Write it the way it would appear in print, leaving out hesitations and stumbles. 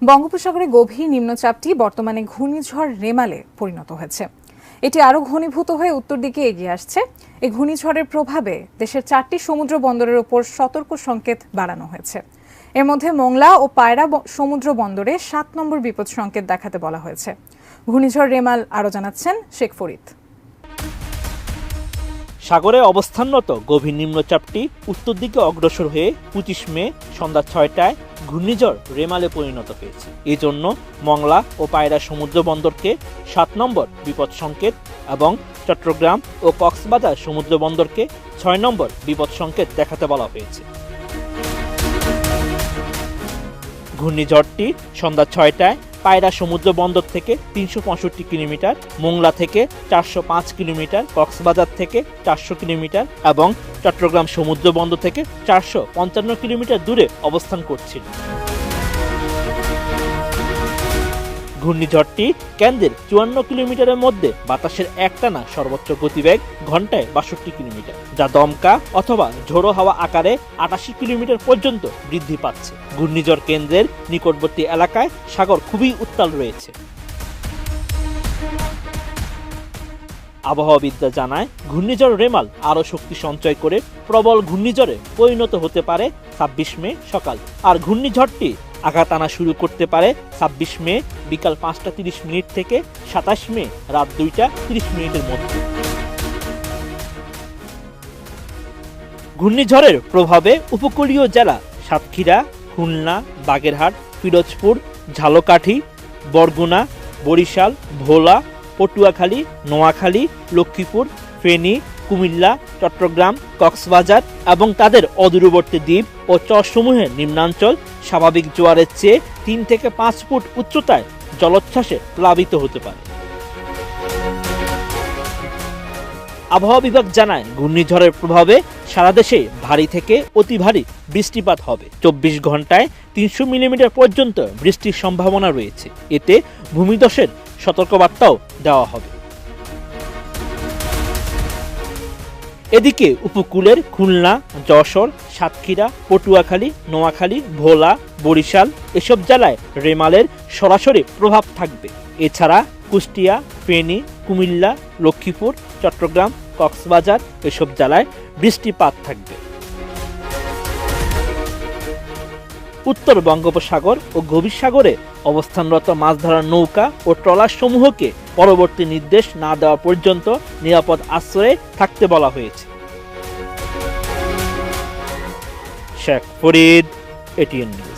বঙ্গোপসাগরে গভীর নিম্নচাপটি বর্তমানে ঘূর্ণিঝড় রেমালে পরিণত হয়েছে। এটি আরও ঘনীভূত হয়ে উত্তর দিকে এগিয়ে আসছে। এই ঘূর্ণিঝড়ের প্রভাবে দেশের 4টি সমুদ্র বন্দরের ওপর সতর্ক সংকেত বাড়ানো হয়েছে। এর মধ্যে মোংলা ও পায়রা সমুদ্র বন্দরে 7 নম্বর বিপদ সংকেত দেখাতে বলা হয়েছে। ঘূর্ণিঝড় রেমাল আরও জানাচ্ছেন শেখ ফরিদ। সাগরে অবস্থানরত গভীর নিম্নচাপটি উত্তর দিকে অগ্রসর হয়ে 25 মে সন্ধ্যা 6টায় ঘূর্ণিঝড় রেমালে পরিণত হয়েছে। এই জন্য মংলা ও পায়রা সমুদ্র বন্দরকে 7 নম্বর বিপদ সংকেত এবং চট্টগ্রাম ও কক্সবাজার সমুদ্র বন্দরকে 6 নম্বর বিপদ সংকেত দেখাতে বলা হয়েছে। ঘূর্ণিঝড়টি সন্ধ্যা 6টায় পায়রা সমুদ্র বন্দর থেকে 365 কিলোমিটার, মোংলা থেকে 405 কিলোমিটার, কক্সবাজার থেকে 400 কিলোমিটার এবং চট্টগ্রাম সমুদ্র বন্দর থেকে 455 কিলোমিটার দূরে অবস্থান করছিল। ঘূর্ণিঝড়টি কেন্দ্রের 54 কিলোমিটারের মধ্যে বাতাসের একটানা সর্বোচ্চ গতিবেগ ঘন্টায় 62 কিলোমিটার, যা দমকা অথবা ঝোড়ো হাওয়া আকারে 88 কিলোমিটার পর্যন্ত বৃদ্ধি পাচ্ছে। ঘূর্ণিঝড় কেন্দ্রের নিকটবর্তী এলাকায় সাগর খুবই উত্তাল রয়েছে। আবহাওয়াবিদরা জানায়, ঘূর্ণিঝড় রেমাল আরও শক্তি সঞ্চয় করে প্রবল ঘূর্ণিঝড়ে পরিণত হতে পারে 26 মে সকাল। আর ঘূর্ণিঝড়টি আঘাত আনা শুরু করতে পারে 26 মে বিকাল 5টা 30 মিনিট থেকে 27 মে রাত 2টা 30 মিনিটের মধ্যে। ঘূর্ণিঝড়ের প্রভাবে উপকূলীয় জেলা সাতক্ষীরা, খুলনা, বাগেরহাট, পিরোজপুর, ঝালকাঠি, বরগুনা, বরিশাল, ভোলা, পটুয়াখালী, নোয়াখালী, লক্ষ্মীপুর, ফেনী, কুমিল্লা, চট্টগ্রাম, কক্সবাজার এবং তাদের অদূরবর্তী দ্বীপ ও চরসমূহের নিম্নাঞ্চল স্বাভাবিক জোয়ারের চেয়ে 3 থেকে 5 ফুট উচ্চতায় জলোচ্ছ্বাসে প্লাবিত হতে পারে। আবহাওয়া বিভাগ জানায়, ঘূর্ণিঝড়ের প্রভাবে সারা দেশে ভারী থেকে অতি ভারী বৃষ্টিপাত হবে। 24 ঘন্টায় 300 মিলিমিটার পর্যন্ত বৃষ্টির সম্ভাবনা রয়েছে। এতে ভূমিধসের সতর্কবার্তাও দেওয়া হবে। এদিকে উপকূলের খুলনা, যশোর, সাতক্ষীরা, পটুয়াখালী, নোয়াখালী, ভোলা, বরিশাল এসব জেলায় রেমালের সরাসরি প্রভাব থাকবে। এছাড়া কুষ্টিয়া, ফেনী, কুমিল্লা, লক্ষ্মীপুর, চট্টগ্রাম, কক্সবাজার এসব জেলায় বৃষ্টিপাত থাকবে। উত্তর বঙ্গোপসাগর ও গভীর সাগরে অবস্থানরত মাছ ধরার নৌকা ও ট্রলার সমূহকে পরবর্তী নির্দেশ না দেওয়া পর্যন্ত নিরাপদ আশ্রয়ে থাকতে বলা হয়েছে। Sheikh Farid, ATN news.